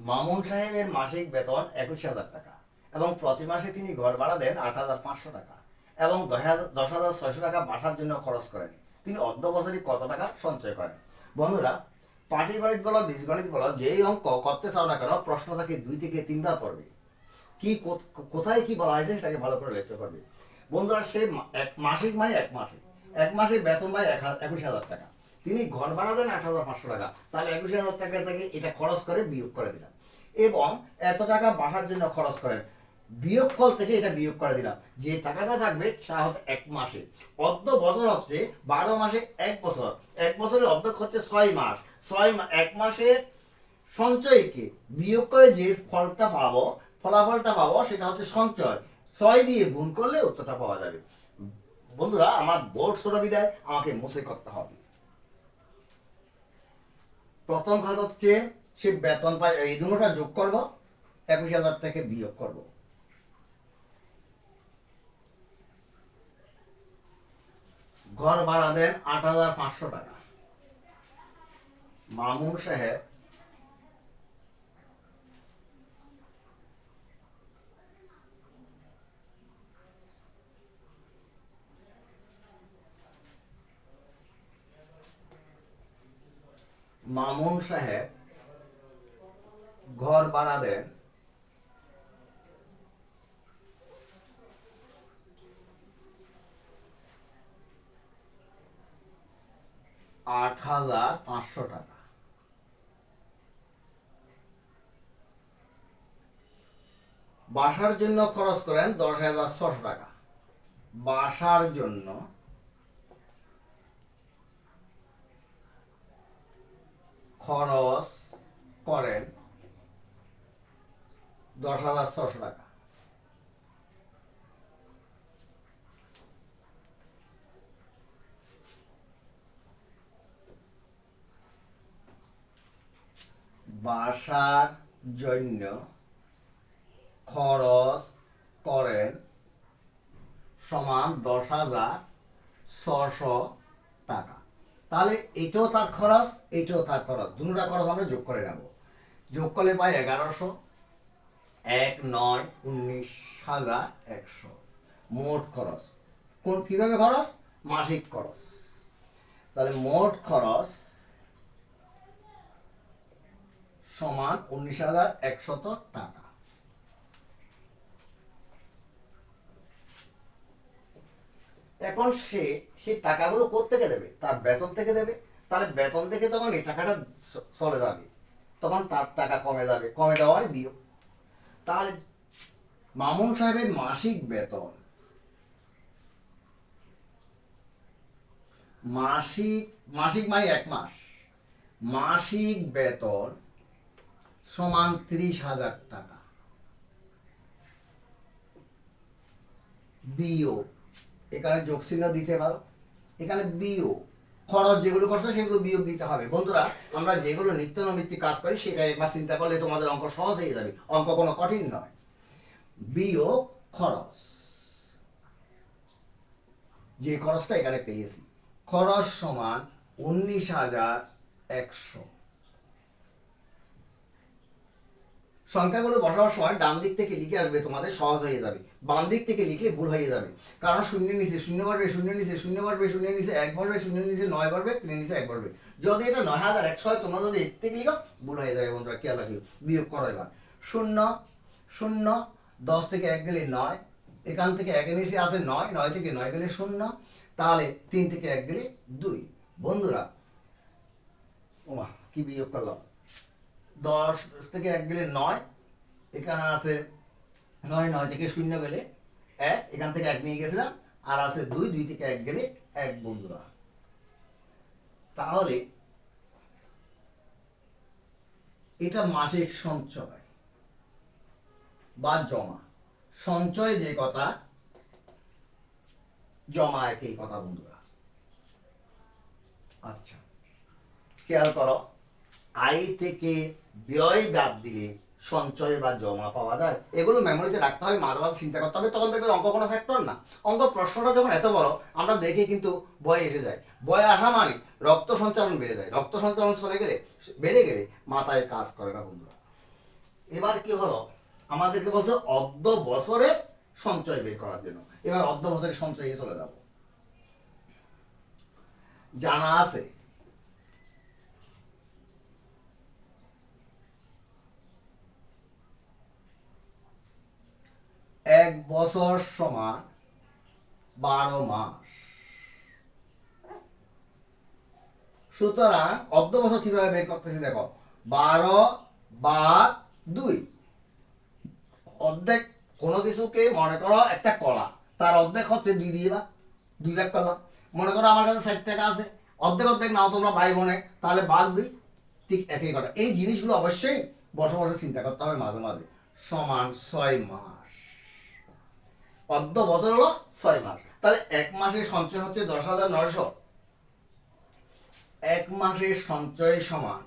মামুন সাহেবের মাসিক বেতন 21,000 টাকা এবং প্রতি মাসে তিনি ঘর ভাড়া দেন 8,500 টাকা এবং 10,600 টাকা বাসার জন্য খরচ করেন। তিনি অর্ধ বছরে কত টাকা সঞ্চয় করেন? বন্ধুরা, পাটিগণিত বলো বীজগণিত বলো, যেই অঙ্ক করতে চাও না কেন, প্রশ্ন থাকে 2 থেকে 3বার পড়বে। কি কোথায় কি বলা হয়েছে সেটাকে ভালো করে লক্ষ্য করবে। বন্ধুরা, সে এক মাসিক মানে এক মাসে বেতন পায় 21,000 টাকা। তিনি ঘর ভাড়া দেন 8,500 টাকা, তাহলে 21,000 টাকা থেকে এটা খরচ করে বিয়োগ করে দিলাম। এবং এত টাকা বাসার জন্য খরচ করেন, বিয়োগফল থেকে এটা বিয়োগ করে দিলাম। যে টাকাটা থাকবে সেটা হচ্ছে এক মাসে। অর্ধ বছর হচ্ছে 12 মাসে 1 বছর। 1 বছরের অর্ধেক হচ্ছে 6 মাস। 1 মাসের সঞ্চয়কে বিয়োগ করে যে ফলাফলটা পাবো সেটা হচ্ছে সঞ্চয়। 6 দিয়ে গুণ করলে উত্তরটা পাওয়া যাবে। বন্ধুরা, আমার বোর্ড ছোট বিদায় আমাকে মুছে করতে হবে। প্রথম কাজ হচ্ছে সে বেতন পায়, এই দুটোটা যোগ করব, 21,000 থেকে বিয়োগ করব। ঘর ভাড়া দেন 8,500 টাকা। মামুন সাহেব ঘর ভাড়া দেন 8,500 টাকা। বাসার জন্য খরচ করেন 10,600 টাকা। বাসার জন্য খরচ করেন 10,600 টাকা। বাসার জন্য খরচ করেন সমান 10,600 টাকা। তাহলে এটাও তার খরচ, এটাও তার খরচ, দুটা খরচ আমরা যোগ করে নেব। যোগ করলে পাই 1100। 19,100 মোট খরচ। কিভাবে খরচ? মাসিক খরচ। তাহলে মোট খরচ সমান 19,100 টাকা। এখন সেই টাকাগুলো কোত্থেকে দেবে? তার বেতন থেকে দেবে। তাহলে বেতন থেকে তখন এই টাকাটা চলে যাবে, তখন তার টাকা কমে যাবে, কমে যাওয়ার বিয়োগ। তাহলে মামুন সাহেবের মাসিক বেতন, মাসিক মানে 1 মাস, মাসিক বেতন সমান 30,000 টাকা বিয়োগ, এখানে যোগ চিহ্ন দিতে পারো, এখানে বিয়োগ, খরচ যেগুলো করছে সেগুলো বিয়োগ দিতে হবে। বন্ধুরা, আমরা যেগুলো নিত্য নৈমিত্তিক কাজ করি সেটা একবার চিন্তা করলে তোমাদের অঙ্ক সহজ হয়ে যাবে। অঙ্ক কোনো কঠিন নয়। বিয়োগ খরচ, যে খরচটা এখানে পেয়েছি, খরচ সমান 19,100। সংখ্যাগুলো বসাবার সময় ডান দিক থেকে লিখে আসবে, তোমাদের সহজ হয়ে যাবে। বাম দিক থেকে লিখলে ভুল হয়ে যাবে, কারণ শূন্যের নিচে শূন্য বাড়বে, শূন্যের নিচে শূন্য বাড়বে, শূন্যের নিচে 1 বাড়বে, শূন্যের নিচে 9 বাড়বে, 3 নিচে 1 বাড়বে। যদি এটা 9,100 হয়, তোমরা যদি 1 থেকে লিখো ভুল হয়ে যাবে। বন্ধুরা, খেয়াল রাখিও। বিয়োগ করো এবার। 0 0, 10 থেকে 1 গেলে 9, এখান থেকে 1 নিচে আছে 9, 9 থেকে 9 গেলে 0, তাহলে 3 থেকে 1 গেলে 2। বন্ধুরা, ওমা কি বিয়োগ করলাম, 10 থেকে 1 গেলে 9, এখানে আছে 9, 9 থেকে 0 গেলে 1, এখান থেকে 1 নিয়ে গেছিলাম, আর আছে 2, 2 থেকে 1 গেলে 1। বন্ধুরা, তাহলে এটা মাসিক সঞ্চয় বা জমা। সঞ্চয় যে কথা, জমা একই কথা। বন্ধুরা, আচ্ছা খেয়াল করো, আয় থেকে ব্যয় বাদ দিলে সঞ্চয় বা জমা পাওয়া যায়। এগুলো মেমোরিতে রাখতে হবে, মাঝে মাঝে চিন্তা করতে হবে, তখন দেখবে অঙ্ক কোনো ফ্যাক্টর না। অঙ্ক প্রশ্নটা যখন এত বড় আমরা দেখে কিন্তু ভয় এসে যায়। ভয় আসা মানে রক্ত সঞ্চালন বেড়ে যায়, রক্ত সঞ্চালন বেড়ে গেলে মাথায় কাজ করে না। বন্ধুরা, এবার কি হলো, আমাদেরকে বলছে অর্ধ বছরের সঞ্চয় বের করার জন্য। এবার অর্ধ বছরের সঞ্চয়ে চলে যাব। জানা আছে এক বছর সমান 12 মাস। সুতরাং অর্ধ বছর কিভাবে বের করতেছি দেখো, 12/2। অর্ধেক কোনো কিছুকে মনে করো একটা কলা, তার অর্ধেক হচ্ছে 2 দিয়ে বা 2 ভাগ করলাম। মনে করো আমার কাছে 60 টাকা আছে, অর্ধেক অর্ধেক নাও তোমরা ভাই বোনে, তাহলে ভাগ 2, ঠিক একই কথা। এই জিনিসগুলো অবশ্যই বসে বসে চিন্তা করতে হবে মাঝে মাঝে। সমান 6 মাস। অর্ধ বছর হলো 6 মাস, তাহলে এক মাসের সঞ্চয় হচ্ছে 10,900। এক মাসের সঞ্চয় সমান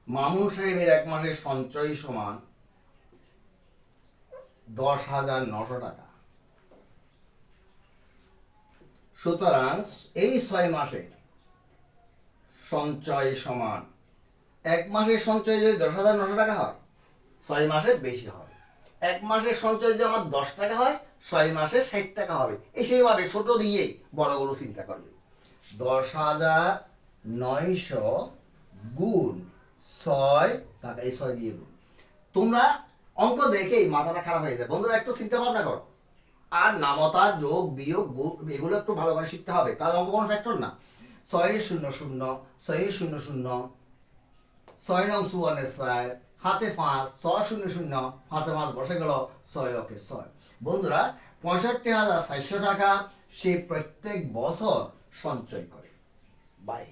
মামুন সাহেবের এক মাসের সঞ্চয় সমান 10,900 টাকা। সুতরাং এই 6 মাসে সঞ্চয় সমান, এক মাসের সঞ্চয় যদি 10,900 টাকা হয়, 6 মাসে বেশি হবে। এক মাসের সঞ্চয় যদি আমার 10 টাকা হয়, 6 মাসে 60 টাকা হবে। এই সেইভাবে ছোট দিয়েই বড়গুলো চিন্তা করবে। 10,900 গুণ 6 টাকা, এই 6 দিয়ে গুণ। তোমরা অঙ্ক দেখেই মাথাটা খারাপ হয়ে যায় বন্ধুরা, একটু চিন্তা ভাবনা করো। আর নামতা, যোগ, বিয়োগ, গুণ এগুলো একটু ভালো করে শিখতে হবে, তাহলে অঙ্ক কোনো ফ্যাক্টর না। 6 0 0, 6 0 0, 6 নং 4 হাতে 5, 6 0 0, 5 5 বসে গেল 6 ওকে 6। বন্ধুরা 65,400 টাকা সে প্রত্যেক বছর সঞ্চয় করে। বাই।